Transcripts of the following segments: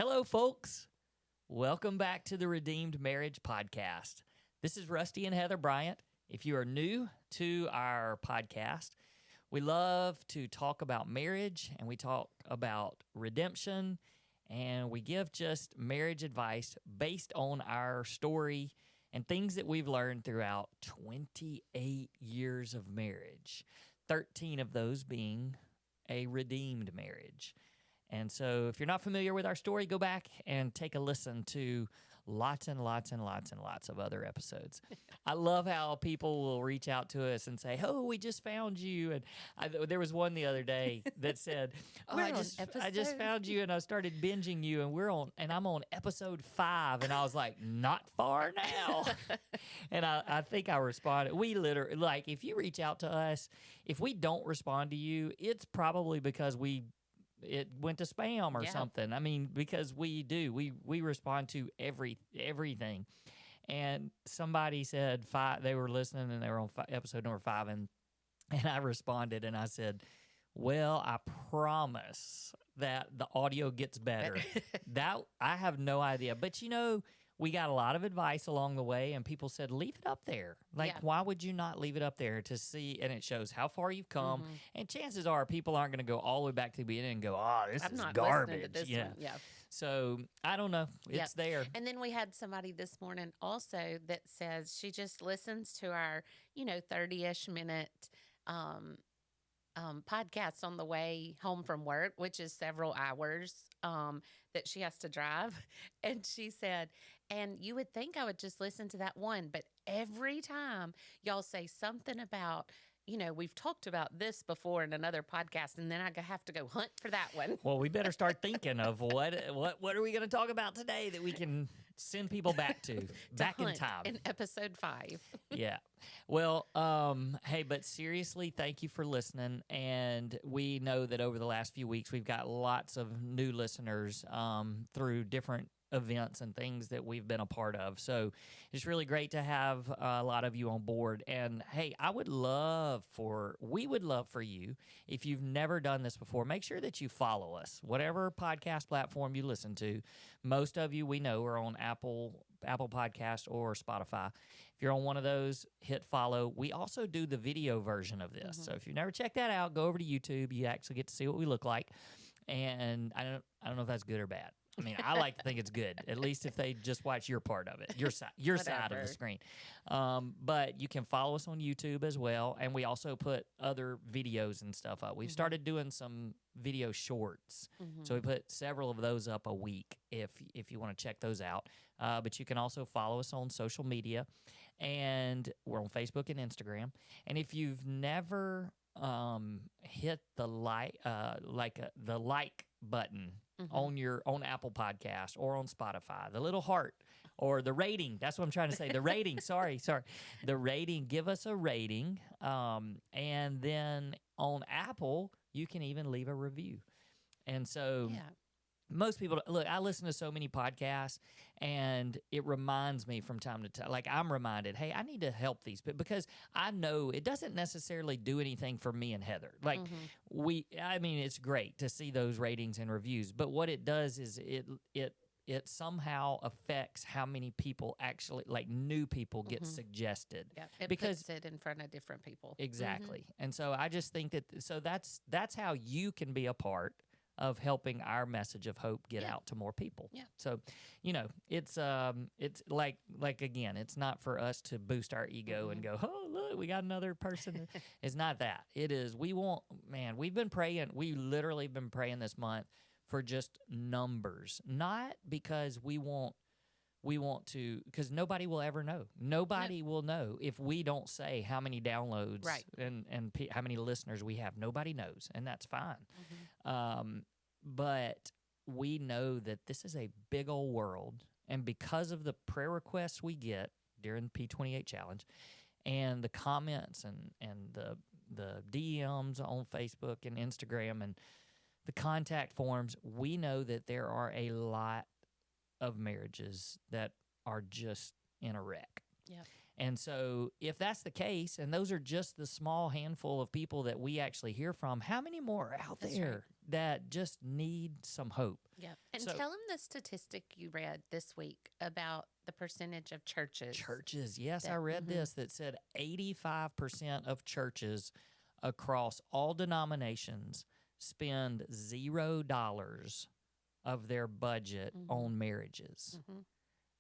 Hello, folks. Welcome back to the Redeemed Marriage Podcast. This is Rusty and Heather Bryant. If you are new to our podcast, we love to talk about marriage and we talk about redemption and we give just marriage advice based on our story and things that we've learned throughout 28 years of marriage, 13 of those being a redeemed marriage. And so if you're not familiar with our story, go back and take a listen to lots and lots and lots and lots of other episodes. I love how people will reach out to us and say, "Oh, we just found you." And there was one the other day that said, "Oh, I just found you and I started binging you and I'm on episode 5." And I was like, "Not far now." And I think I responded. We literally, like, if you reach out to us, if we don't respond to you, it's probably because it went to spam or something. I mean, because we respond to everything. And somebody said 5, they were listening and they were on episode number 5, and I responded and I said, "Well, I promise that the audio gets better." That I have no idea, but we got a lot of advice along the way, and people said, leave it up there. Why would you not leave it up there to see? And it shows how far you've come. Mm-hmm. And chances are people aren't going to go all the way back to the beginning and go, "Oh, this is garbage." To this one. Yeah. So I don't know. It's there. And then we had somebody this morning also that says she just listens to our, 30-ish minute podcast on the way home from work, which is several hours that she has to drive. And she said, "And you would think I would just listen to that one, but every time y'all say something about, we've talked about this before in another podcast, and then I have to go hunt for that one." Well, we better start thinking of what are we going to talk about today that we can send people back to back in time. In episode 5. Yeah. Well, hey, but seriously, thank you for listening. And we know that over the last few weeks, we've got lots of new listeners through different events and things that we've been a part of. So it's really great to have a lot of you on board. And hey, we would love for you, if you've never done this before, make sure that you follow us, whatever podcast platform you listen to. Most of you we know are on Apple Podcast or Spotify. If you're on one of those, hit follow. We also do the video version of this. Mm-hmm. So if you've never checked that out, go over to YouTube. You actually get to see what we look like. And I don't know if that's good or bad. I mean, I like to think it's good, at least if they just watch your part of it, your side of the screen. But you can follow us on YouTube as well, and we also put other videos and stuff up. We've started doing some video shorts, so we put several of those up a week if you want to check those out. But you can also follow us on social media, and we're on Facebook and Instagram. And if you've never hit the like button on Apple Podcast or on Spotify, the little heart or the rating. That's what I'm trying to say. The rating. Sorry. The rating. Give us a rating. And then on Apple, you can even leave a review. And so most people, look, I listen to so many podcasts, and it reminds me from time to time, like I'm reminded, hey, I need to help these people, because I know it doesn't necessarily do anything for me and Heather. Like it's great to see those ratings and reviews, but what it does is it somehow affects how many people actually, like new people, get suggested. Yeah, it puts it in front of different people. Exactly. And so I just think that's how you can be a part of helping our message of hope get out to more people. Yeah. So, it's like again, it's not for us to boost our ego and go, "Oh, look, we got another person." It's not that. It is, we've been praying. We literally been praying this month for just numbers, not because we want to, because nobody will ever know. Nobody will know if we don't say how many downloads and how many listeners we have. Nobody knows, and that's fine. But we know that this is a big old world, and because of the prayer requests we get during the P28 challenge and the comments and the DMs on Facebook and Instagram and the contact forms, we know that there are a lot of marriages that are just in a wreck. Yeah. And so, if that's the case, and those are just the small handful of people that we actually hear from, how many more are out That's there right. that just need some hope? Yep. And So, tell them the statistic you read this week about the percentage of churches, yes, I that, read this that said 85% of churches across all denominations spend $0 of their budget on marriages. Mhm.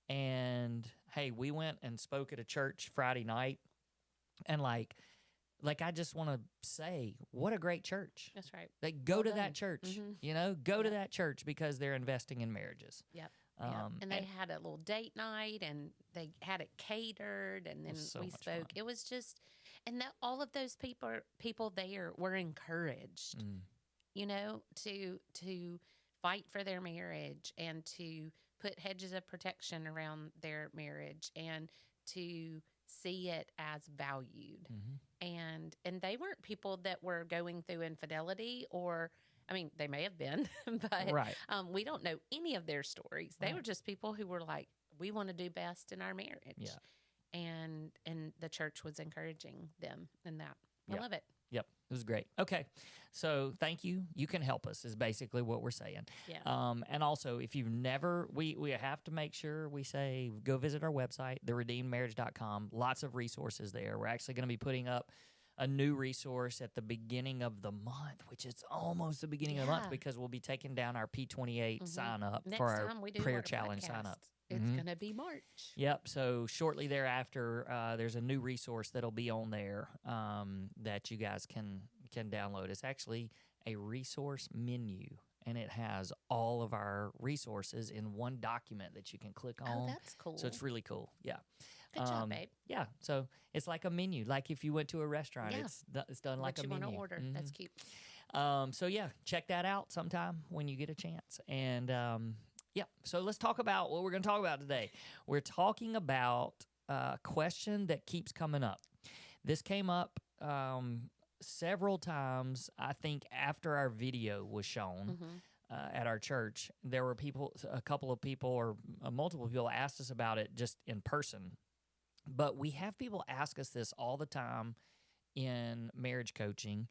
And hey, we went and spoke at a church Friday night, and like I just want to say, what a great church. That's right. Like, go Well to done. that church, Mhm. go to Yep. that church because they're investing in marriages. Yep. Yep. And they had a little date night, and they had it catered, and then so we much spoke. fun. It was just, and that all of those people there were encouraged, to fight for their marriage and to put hedges of protection around their marriage and to see it as valued. And they weren't people that were going through infidelity, or I mean, they may have been, but Right. we don't know any of their stories. They Right. were just people who were like, we want to do best in our marriage. Yeah. And the church was encouraging them in that. I Yeah. love it. Yep. It was great. Okay. So thank you. You can help us is basically what we're saying. Yeah. And also, if you've never, we have to make sure we say, go visit our website, theredeemedmarriage.com. Lots of resources there. We're actually going to be putting up a new resource at the beginning of the month, which is almost the beginning of the month, Yeah. because we'll be taking down our P28 sign up Next for our time we do prayer our challenge podcast, sign up. it's going to be March. Yep. So shortly thereafter, there's a new resource that'll be on there that you guys can download. It's actually a resource menu, and it has all of our resources in one document that you can click on. Oh, that's cool. So it's really cool. Yeah. Good job, babe. Yeah. So it's like a menu. Like if you went to a restaurant, Yeah. it's done like What a you menu. want to order. That's cute. So yeah, check that out sometime when you get a chance. And yeah, so let's talk about what we're going to talk about today. We're talking about a question that keeps coming up. This came up several times, I think, after our video was shown at our church. There were a couple of people or multiple people asked us about it just in person. But we have people ask us this all the time in marriage coaching.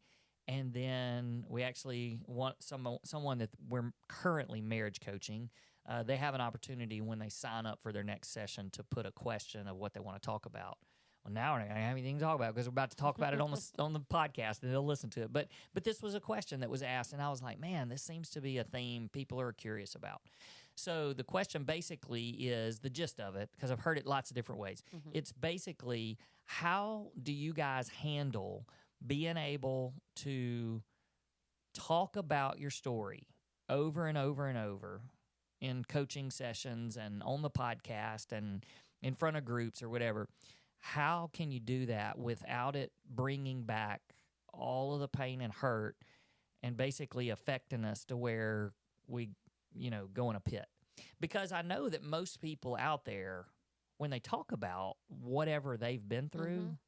And then we actually want someone that we're currently marriage coaching. They have an opportunity when they sign up for their next session to put a question of what they want to talk about. Well, now we're not going to have anything to talk about because we're about to talk about it on the podcast, and they'll listen to it. But this was a question that was asked, and I was like, man, this seems to be a theme people are curious about. So the question basically is the gist of it, because I've heard it lots of different ways. It's basically, how do you guys handle being able to talk about your story over and over and over in coaching sessions and on the podcast and in front of groups or whatever? How can you do that without it bringing back all of the pain and hurt and basically affecting us to where we, go in a pit? Because I know that most people out there, when they talk about whatever they've been through,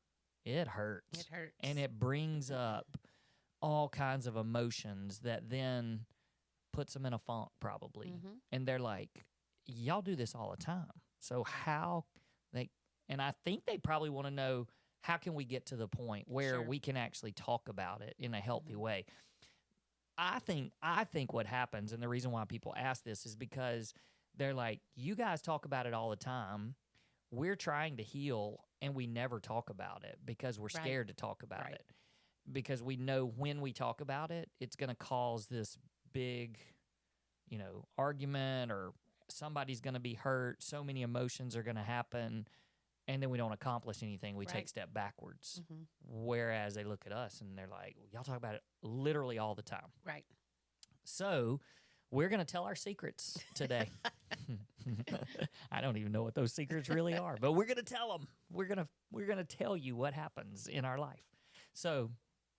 it hurts. It hurts. And it brings up all kinds of emotions that then puts them in a funk probably. And they're like, y'all do this all the time. So and I think they probably want to know, how can we get to the point where we can actually talk about it in a healthy way? I think what happens, and the reason why people ask this, is because they're like, you guys talk about it all the time. We're trying to heal, and we never talk about it because we're scared to talk about it. Because we know when we talk about it, it's going to cause this big, argument, or somebody's going to be hurt. So many emotions are going to happen. And then we don't accomplish anything. We take a step backwards. Whereas they look at us and they're like, y'all talk about it literally all the time. Right. So we're going to tell our secrets today. I don't even know what those secrets really are, but we're going to tell them. We're going to tell you what happens in our life. So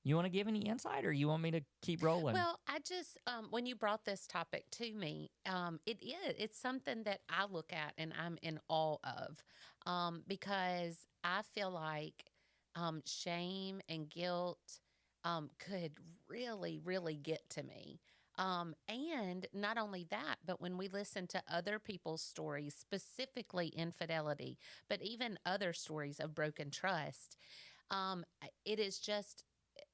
you want to give any insight, or you want me to keep rolling? Well, I just, when you brought this topic to me, it's something that I look at and I'm in awe of, because I feel like shame and guilt could really, really get to me. And not only that, but when we listen to other people's stories, specifically infidelity, but even other stories of broken trust, it is just,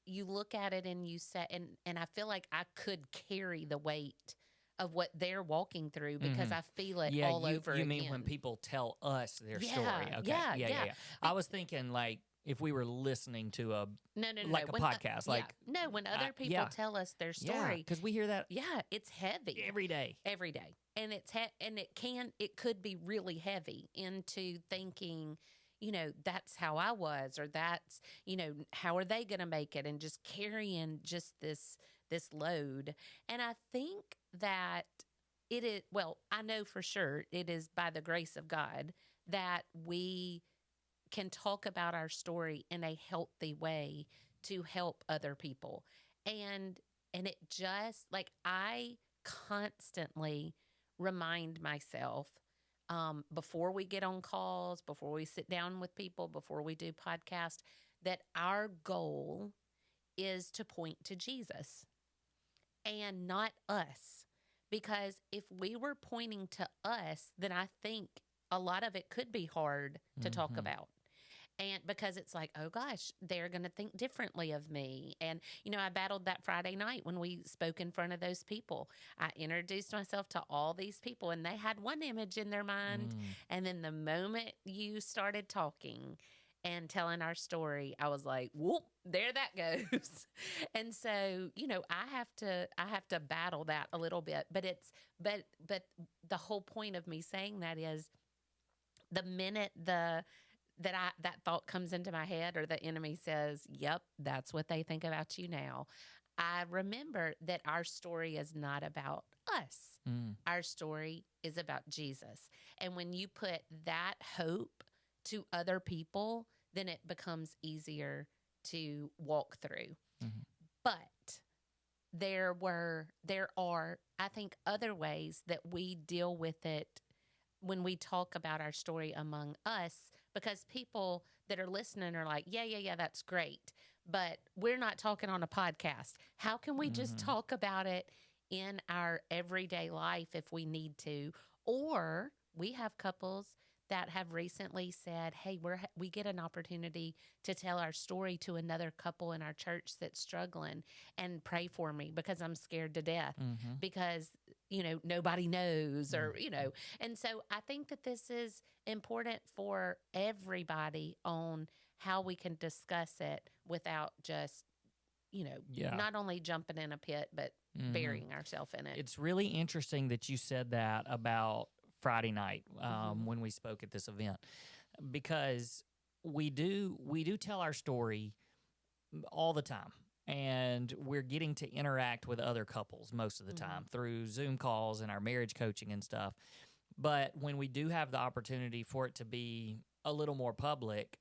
you look at it and you say, and I feel like I could carry the weight of what they're walking through because Mhm. I feel it Yeah, all over you mean when again. people tell us their story? Yeah, Okay, yeah, yeah, yeah, yeah. yeah. I Be- was thinking like if we were listening to a no, no, no, no. like a When podcast, yeah, like no, when other people yeah, tell us their yeah, story, because we hear that yeah, it's heavy every day. every day, and and it could be really heavy into thinking, that's how I was, or that's, how are they going to make it, and just carrying just this load. And I think that it is, well, I know for sure it is by the grace of God that we can talk about our story in a healthy way to help other people. And it just, like, I constantly remind myself, before we get on calls, before we sit down with people, before we do podcasts, that our goal is to point to Jesus and not us. Because if we were pointing to us, then I think a lot of it could be hard to talk Hmm. about. And because it's like, oh gosh, they're going to think differently of me. And, I battled that Friday night when we spoke in front of those people. I introduced myself to all these people, and they had one image in their mind. Mm. And then the moment you started talking and telling our story, I was like, whoop, there that goes. And so, I have to battle that a little bit. But the whole point of me saying that is, the minute that thought comes into my head, or the enemy says, "Yep, that's what they think about you now," I remember that our story is not about us. Mm. Our story is about Jesus. And when you put that hope to other people, then it becomes easier to walk through. Hmm. But there are, I think, other ways that we deal with it when we talk about our story among us, because people that are listening are like, yeah, yeah, yeah, that's great. But we're not talking on a podcast. How can we just Hmm. talk about it in our everyday life if we need to? Or we have couples that have recently said, hey, we get an opportunity to tell our story to another couple in our church that's struggling, and pray for me because I'm scared to death, Hmm. because nobody knows, or Hmm. and so I think that this is important for everybody on how we can discuss it without just, Yeah. not only jumping in a pit, but Hmm. burying ourselves in it. It's really interesting that you said that about Friday night Hmm. when we spoke at this event, because we do tell our story all the time, and we're getting to interact with other couples most of the Hmm. time through Zoom calls and our marriage coaching and stuff. But when we do have the opportunity for it to be a little more public,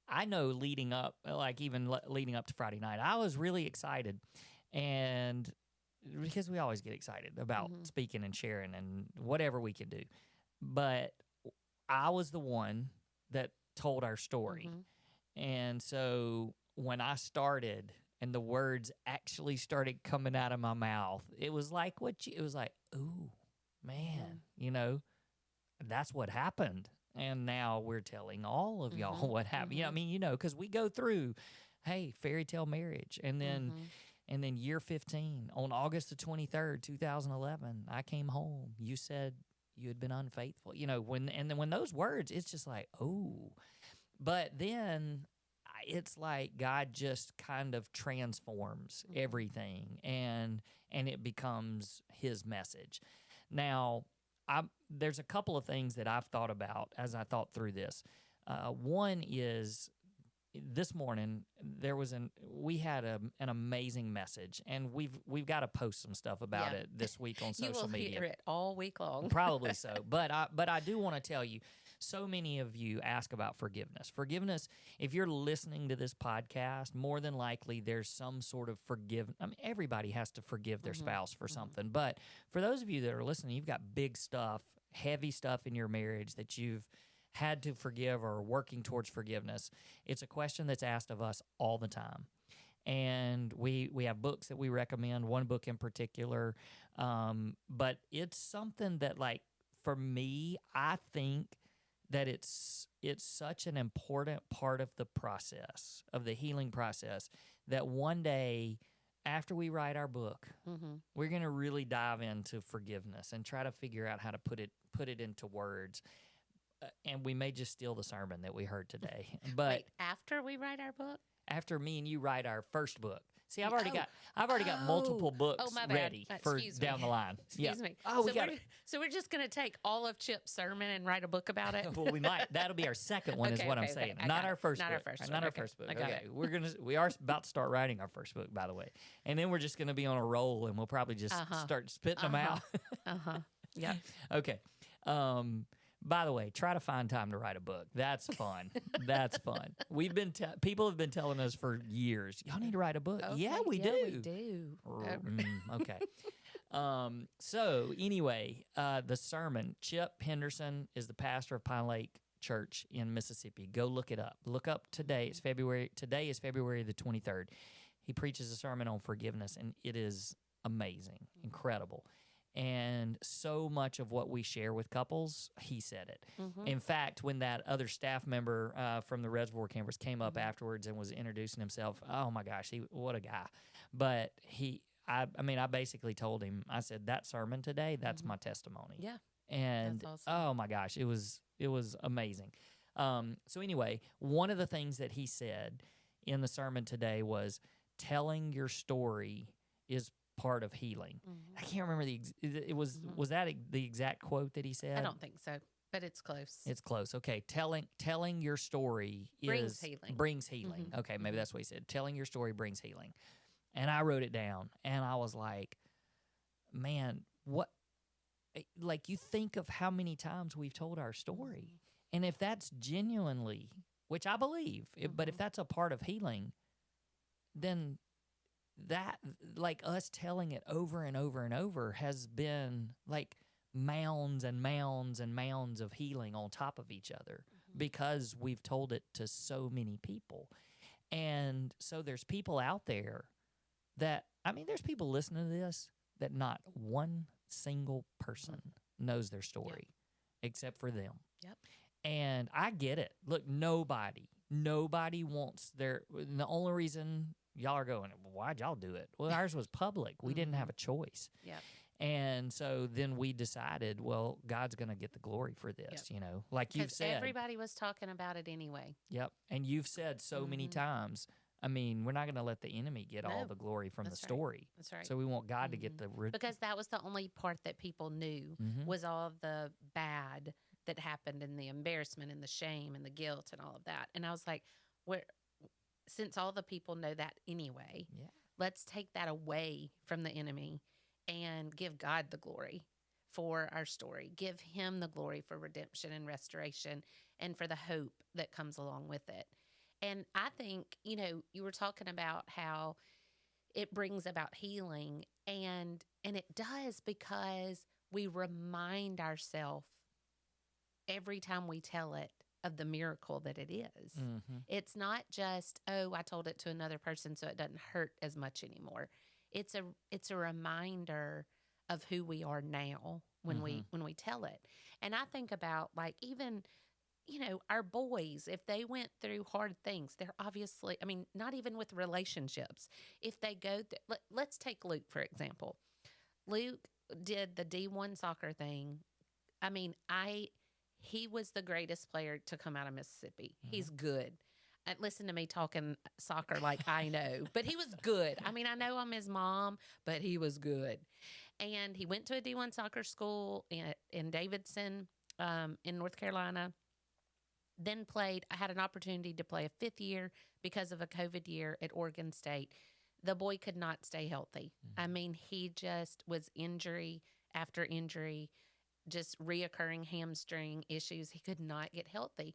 I know leading up, like even leading up to Friday night, I was really excited. And because we always get excited about Hmm. speaking and sharing and whatever we can do. But I was the one that told our story. Hmm. And so when I started and the words actually started coming out of my mouth, it was like it was like, ooh, Hmm. man, that's what happened. And now we're telling all of y'all Hmm. what happened. Hmm. I mean, because we go through, hey, fairy tale marriage. Hmm. And then year 15, on August the 23rd, 2011, I came home. You said you had been unfaithful. And then when those words, it's just like, oh. But then it's like God just kind of transforms Hmm. everything, and it becomes his message. Now, there's a couple of things that I've thought about as I thought through this. One is this morning we had an amazing message, and we've got to post some stuff about Yeah. it this week on You will social media. hear it all week long. Probably so, but I do want to tell you, so many of you ask about forgiveness. Forgiveness, if you're listening to this podcast, more than likely there's some sort of I mean, everybody has to forgive their Hmm. spouse for Hmm. something. But for those of you that are listening, you've got big stuff, heavy stuff in your marriage that you've had to forgive or are working towards forgiveness. It's a question that's asked of us all the time. and we have books that we recommend. One book in particular, but it's something that, like, for me, I think that it's such an important part of the process, of the healing process, that one day after we write our book, we're going to really dive into forgiveness and try to figure out how to put it into words. And we may just steal the sermon that we heard today. But Wait, after we write our book? After me and you write our first book. See, I've already got multiple books my bad. ready for down the line. Excuse me. Oh, so we're just going to take all of Chip's sermon and write a book about it. Well, we might. That'll be our second one, is what I'm saying. Not our first book. Not our first book. Okay. We are about to start writing our first book, by the way, and then we're just going to be on a roll, and we'll probably just start spitting them out. Yeah. Okay. By the way, try to find time to write a book. That's fun. That's fun. We've been people have been telling us for years, y'all need to write a book. Okay, yeah, we do. Okay. So anyway, the sermon. Chip Henderson is the pastor of Pine Lake Church in Mississippi. Go look it up. Look up today. It's February. Today is February the 23rd. He preaches a sermon on forgiveness, and it is amazing, incredible. And so much of what we share with couples, he said it. In fact, when that other staff member from the Reservoir Campers came up afterwards and was introducing himself, oh my gosh, what a guy. But I basically told him, I said, that sermon today, that's my testimony. Yeah. And that's awesome. Oh my gosh, it was amazing. So anyway, one of the things that he said in the sermon today was, telling your story is part of healing. I can't remember was that the exact quote that he said? I don't think so, but it's close. It's close. Okay, telling your story brings healing. Okay, maybe that's what he said. Telling your story brings healing. And I wrote it down, and I was like, man, what? Like, you think of how many times we've told our story, and if that's genuinely, which I believe, but if that's a part of healing, then that, like, us telling it over and over and over has been like mounds and mounds and mounds of healing on top of each other because we've told it to so many people. And so there's people out there that, there's people listening to this that not one single person knows their story except for them. Yep. And I get it. Look, nobody wants the only reason y'all are going, well, why'd y'all do it? Well, ours was public. We didn't have a choice. Yep. And so then we decided, well, God's going to get the glory for this, like you've said. Everybody was talking about it anyway. Yep. And you've said so many times, we're not going to let the enemy get all the glory from the story. That's right. So we want God to get the... Because that was the only part that people knew was all the bad that happened, and the embarrassment and the shame and the guilt and all of that. And I was like, since all the people know that anyway, let's take that away from the enemy and give God the glory for our story. Give him the glory for redemption and restoration and for the hope that comes along with it. And I think, you were talking about how it brings about healing, and it does, because we remind ourselves every time we tell it of the miracle that it is. It's not just, I told it to another person so it doesn't hurt as much anymore. It's a reminder of who we are now when we tell it. And I think about, like, even, our boys, if they went through hard things, they're obviously, not even with relationships. If they go, let's take Luke, for example. Luke did the D1 soccer thing. He was the greatest player to come out of Mississippi. He's good. And listen to me talking soccer like I know, but he was good. I know I'm his mom, but he was good. And he went to a D1 soccer school in Davidson, in North Carolina. Then I had an opportunity to play a fifth year because of a COVID year at Oregon State. The boy could not stay healthy. He just was injury after injury, just reoccurring hamstring issues. He could not get healthy.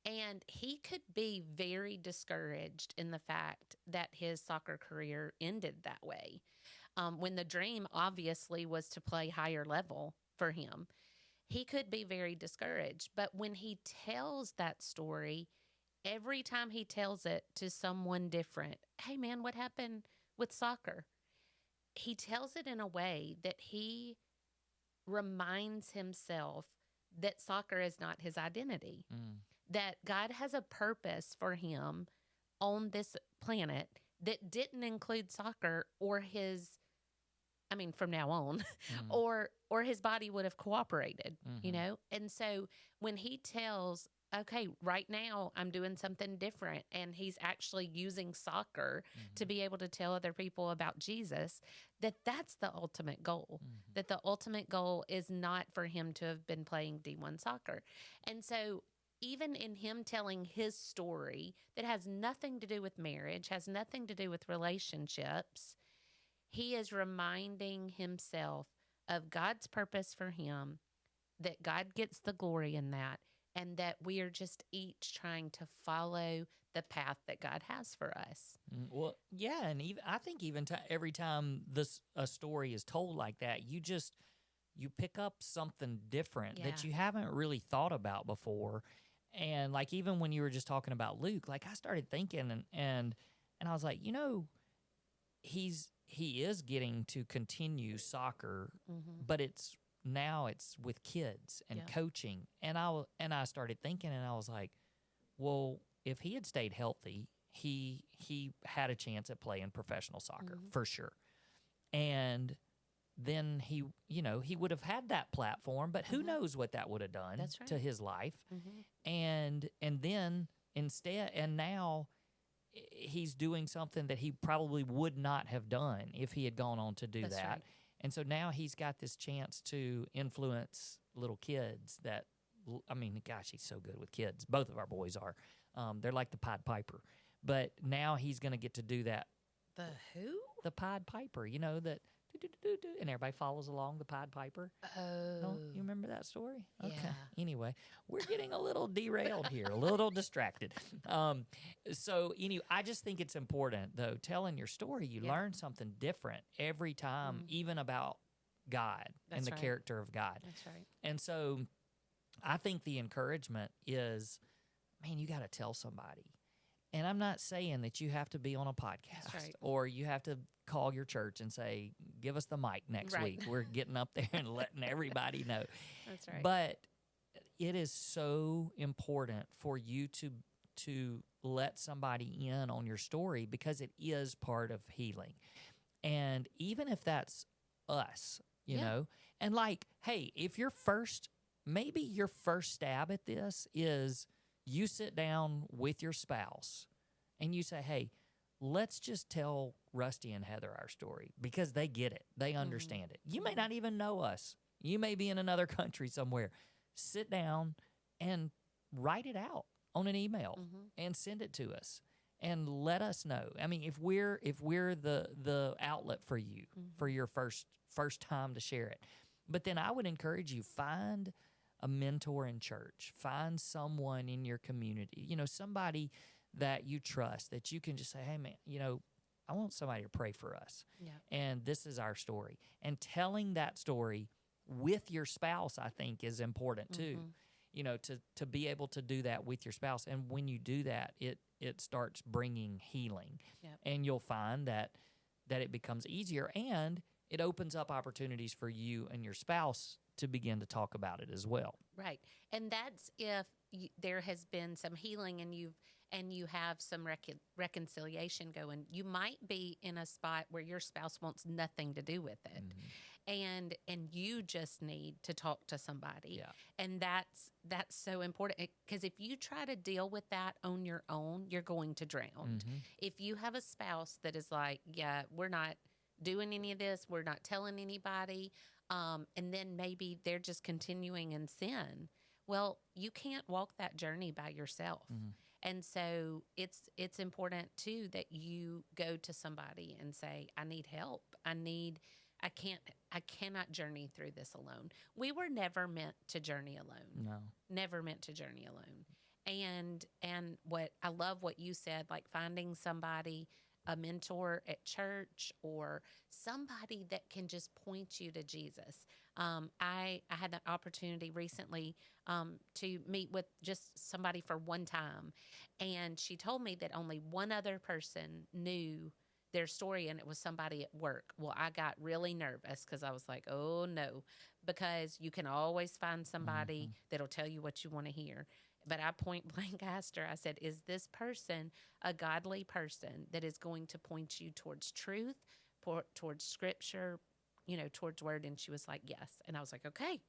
And he could be very discouraged in the fact that his soccer career ended that way, when the dream obviously was to play higher level for him. He could be very discouraged. But when he tells that story, every time he tells it to someone different, hey, man, what happened with soccer? He tells it in a way that he reminds himself that soccer is not his identity, Mm. that God has a purpose for him on this planet that didn't include soccer or his, I mean, from now on, Mm. or his body would have cooperated, you Mm-hmm. know? And so when he tells, okay, right now I'm doing something different, and he's actually using soccer to Mm-hmm. be able to tell other people about Jesus, that's the ultimate goal. Mm-hmm. That the ultimate goal is not for him to have been playing D1 soccer. And so even in him telling his story that has nothing to do with marriage, has nothing to do with relationships, he is reminding himself of God's purpose for him, that God gets the glory in that, and that we are just each trying to follow the path that God has for us. Well, yeah, and even I think even every time this a story is told like that, you pick up something different Yeah. that you haven't really thought about before. And like even when you were just talking about Luke, like I started thinking and I was like, he is getting to continue soccer, Mm-hmm. but it's with kids and Yeah. coaching. And I started thinking and I was like, well, if he had stayed healthy, he had a chance at playing professional soccer Mm-hmm. for sure. And then he would have had that platform, but who Mm-hmm. knows what that would have done That's to right. his life. Mm-hmm. And then instead and now he's doing something that he probably would not have done if he had gone on to do That's that. right. And so now he's got this chance to influence little kids that, I mean, gosh, he's so good with kids. Both of our boys are. They're like the Pied Piper. But now he's going to get to do that. The who? The Pied Piper, that, and everybody follows along the Pied Piper. No, Oh. you remember that story? Yeah. Okay. Anyway, we're getting a little derailed here, a little distracted. So anyway, I just think it's important though. Telling your story, you Yeah. learn something different every time, even about God and That's the right. character of God. That's right. And so, I think the encouragement is, man, you got to tell somebody. And I'm not saying that you have to be on a podcast right. or you have to call your church and say, give us the mic next Right. week. We're getting up there and letting everybody know. That's right. But it is so important for you to let somebody in on your story because it is part of healing. And even if that's us, Yeah. and like, hey, if maybe your first stab at this is you sit down with your spouse and you say, hey, let's just tell Rusty and Heather our story because they get it. They understand it. You may not even know us. You may be in another country somewhere. Sit down and write it out on an email and send it to us and let us know. I mean, if we're the outlet for you for your first time to share it. But then I would encourage you, find a mentor in church, find someone in your community, somebody that you trust that you can just say, hey man, I want somebody to pray for us. Yeah. And this is our story. And telling that story with your spouse, I think, is important too. To be able to do that with your spouse. And when you do that, it starts bringing healing. Yep. And you'll find that it becomes easier and it opens up opportunities for you and your spouse to begin to talk about it as well. Right. And that's if there has been some healing and you have some reconciliation going. You might be in a spot where your spouse wants nothing to do with it. And you just need to talk to somebody. Yeah. And that's so important because if you try to deal with that on your own, you're going to drown. If you have a spouse that is like, yeah, we're not doing any of this, we're not telling anybody, and then maybe they're just continuing in sin. Well, you can't walk that journey by yourself. And so it's important too that you go to somebody and say, I need help. I cannot journey through this alone. We were never meant to journey alone. No. Never meant to journey alone. And what I love what you said, like finding somebody a mentor at church or somebody that can just point you to Jesus. I had an opportunity recently to meet with just somebody for one time, and she told me that only one other person knew their story, and it was somebody at work. Well, I got really nervous because I was like, oh no, because you can always find somebody Mhm. that'll tell you what you want to hear. But I point blank asked her, I said, is this person a godly person that is going to point you towards truth, towards scripture, towards word? And she was like, yes. And I was like, okay.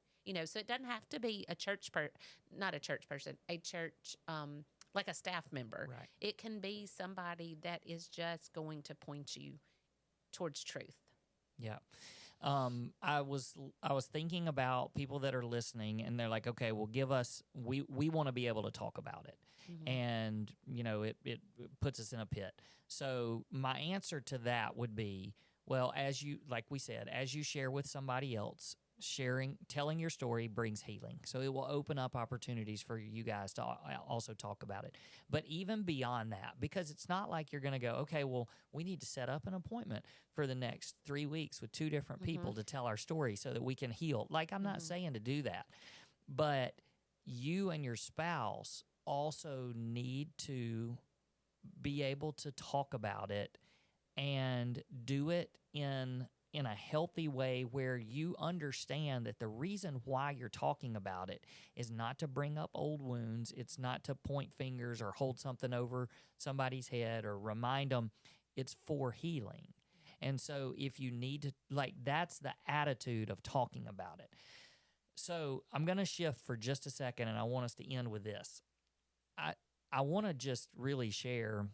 So it doesn't have to be a not a church person, a church, like a staff member. Right. It can be somebody that is just going to point you towards truth. Yeah. I was thinking about people that are listening, and they're like, okay, well, give us. We want to be able to talk about it, Mm-hmm. and it puts us in a pit. So my answer to that would be, well, as you like we said, as you share with somebody else, telling your story brings healing. So it will open up opportunities for you guys to also talk about it. But even beyond that, because it's not like you're going to go, okay, well, we need to set up an appointment for the next 3 weeks with 2 different Mm-hmm. people to tell our story so that we can heal. Like, I'm not Mm-hmm. saying to do that, but you and your spouse also need to be able to talk about it and do it in a healthy way where you understand that the reason why you're talking about it is not to bring up old wounds. It's not to point fingers or hold something over somebody's head or remind them. It's for healing. And so if you need to, like, that's the attitude of talking about it. So I'm going to shift for just a second, and I want us to end with this. I I want to just really share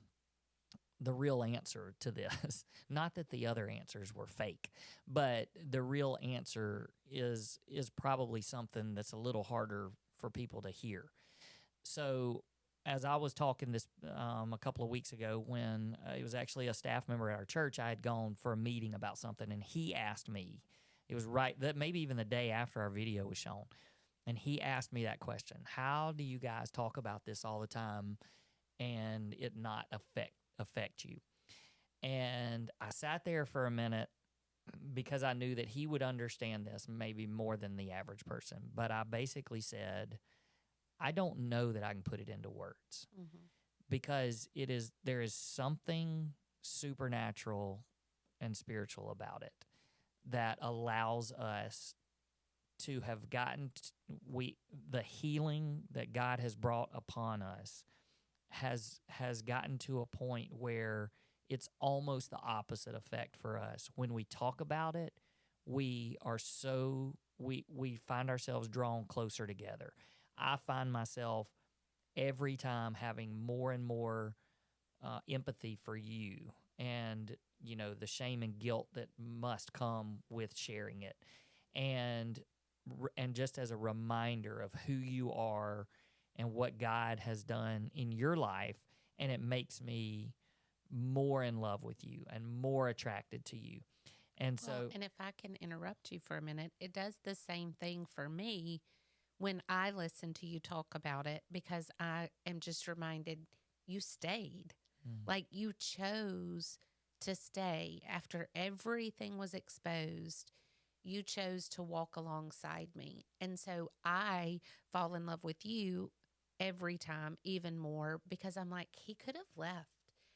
the real answer to this. Not that the other answers were fake, but the real answer is probably something that's a little harder for people to hear. So, as I was talking this a couple of weeks ago, when it was actually a staff member at our church, I had gone for a meeting about something, and he asked me. It was right that maybe even the day after our video was shown, and he asked me that question: how do you guys talk about this all the time and it not affect you? And I sat there for a minute because I knew that he would understand this maybe more than the average person. But I basically said, I don't know that I can put it into words Mm-hmm. because there is something supernatural and spiritual about it that allows us to have the healing that God has brought upon us has gotten to a point where it's almost the opposite effect for us. When we talk about it, we find ourselves drawn closer together. I find myself every time having more and more empathy for you, and the shame and guilt that must come with sharing it, and just as a reminder of who you are and what God has done in your life, and it makes me more in love with you and more attracted to you. And Well, so, and if I can interrupt you for a minute, it does the same thing for me when I listen to you talk about it because I am just reminded you stayed. mm, Like you chose to stay after everything was exposed. You chose to walk alongside me. And so I fall in love with you every time, even more, because I'm like, he could have left.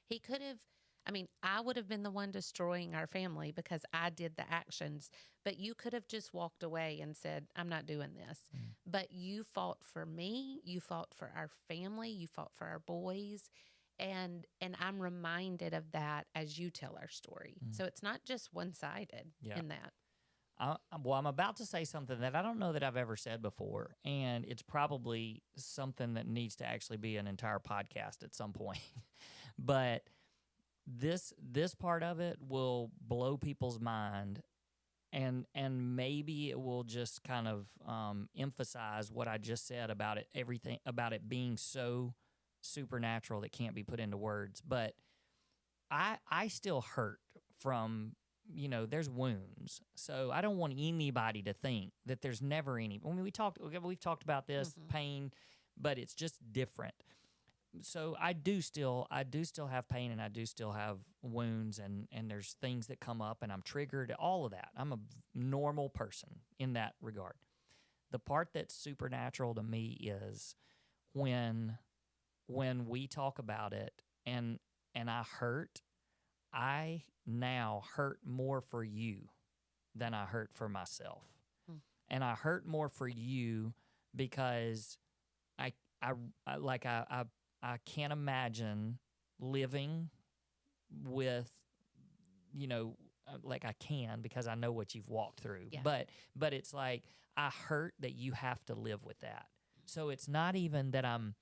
He could have, I mean, I would have been the one destroying our family because I did the actions, but you could have just walked away and said, I'm not doing this. mm, But you fought for me, you fought for our family, you fought for our boys. And I'm reminded of that as you tell our story. mm, So it's not just one sided yeah. in that. Well, I'm about to say something that I don't know that I've ever said before, and it's probably something that needs to actually be an entire podcast at some point. But this part of it will blow people's mind, and maybe it will just kind of emphasize what I just said about it, everything about it being so supernatural that can't be put into words. But I still hurt from, there's wounds. So I don't want anybody to think that there's never any. I mean, we've talked about this Mm-hmm. pain, but it's just different. so I do still have pain, and I do still have wounds, and there's things that come up, and I'm triggered, all of that. I'm a normal person in that regard. The part that's supernatural to me is when we talk about it, and I now hurt more for you than I hurt for myself. Mm. And I hurt more for you because I I I can't imagine living with, like I can, because I know what you've walked through. Yeah. But it's like I hurt that you have to live with that. So it's not even that I'm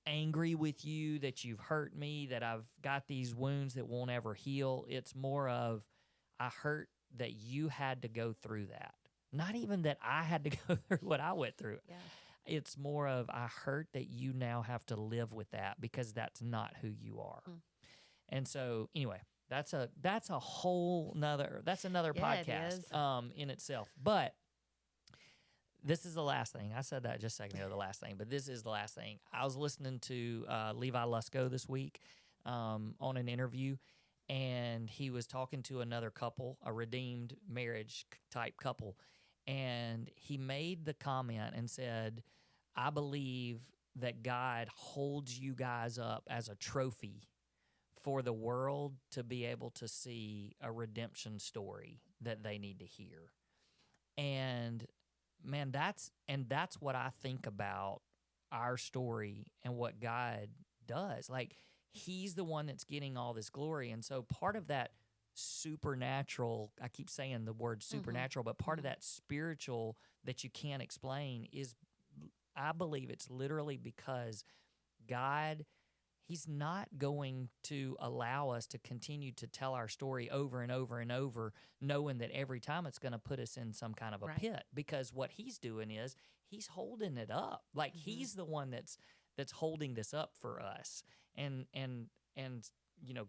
angry with you that you've hurt me, that I've got these wounds that won't ever heal. It's more of I hurt that you had to go through that. Not even that I had to go through what I went through. Yeah. It's more of I hurt that you now have to live with that because that's not who you are. Mm. And so anyway, that's a whole nother another Yeah, it podcast is. in itself. But this is the last thing. I said that just a second ago, the last thing, but this is the last thing. I was listening to Levi Lusko this week on an interview, and he was talking to another couple, a redeemed marriage type couple, and he made the comment and said, I believe that God holds you guys up as a trophy for the world to be able to see a redemption story that they need to hear. And man, that's what I think about our story and what God does. Like, he's the one that's getting all this glory. And so part of that supernatural, I keep saying the word supernatural, but part of that spiritual that you can't explain is, I believe it's literally because God, he's not going to allow us to continue to tell our story over and over and over, knowing that every time it's going to put us in some kind of a Right. pit. Because what he's doing is he's holding it up. Like he's the one that's holding this up for us, and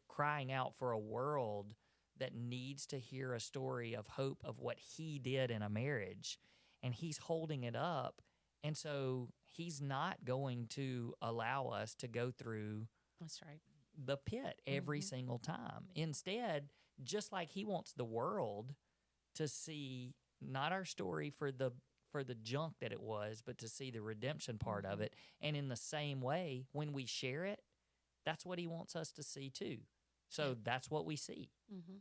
crying out for a world that needs to hear a story of hope of what he did in a marriage, and he's holding it up. And so he's not going to allow us to go through That's right. the pit every single time. Instead, just like he wants the world to see not our story for the junk that it was, but to see the redemption part of it. And in the same way, when we share it, that's what he wants us to see too. So that's what we see,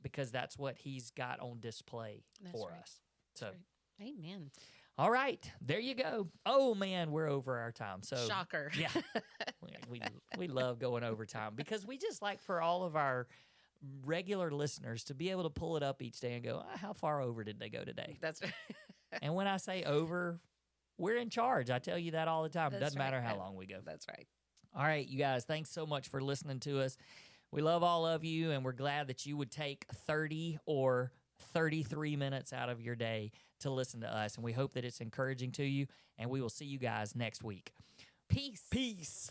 because that's what he's got on display for us. So, right. Amen. All right, there you go. Oh man, we're over our time. So Shocker. Yeah, we love going over time because we just like for all of our regular listeners to be able to pull it up each day and go, how far over did they go today? That's right. And when I say over, we're in charge. I tell you that all the time. That's Doesn't matter right. how long we go. That's right. All right, you guys, thanks so much for listening to us. We love all of you, and we're glad that you would take 30 or 33 minutes out of your day to listen to us. And we hope that it's encouraging to you, and we will see you guys next week. Peace. Peace.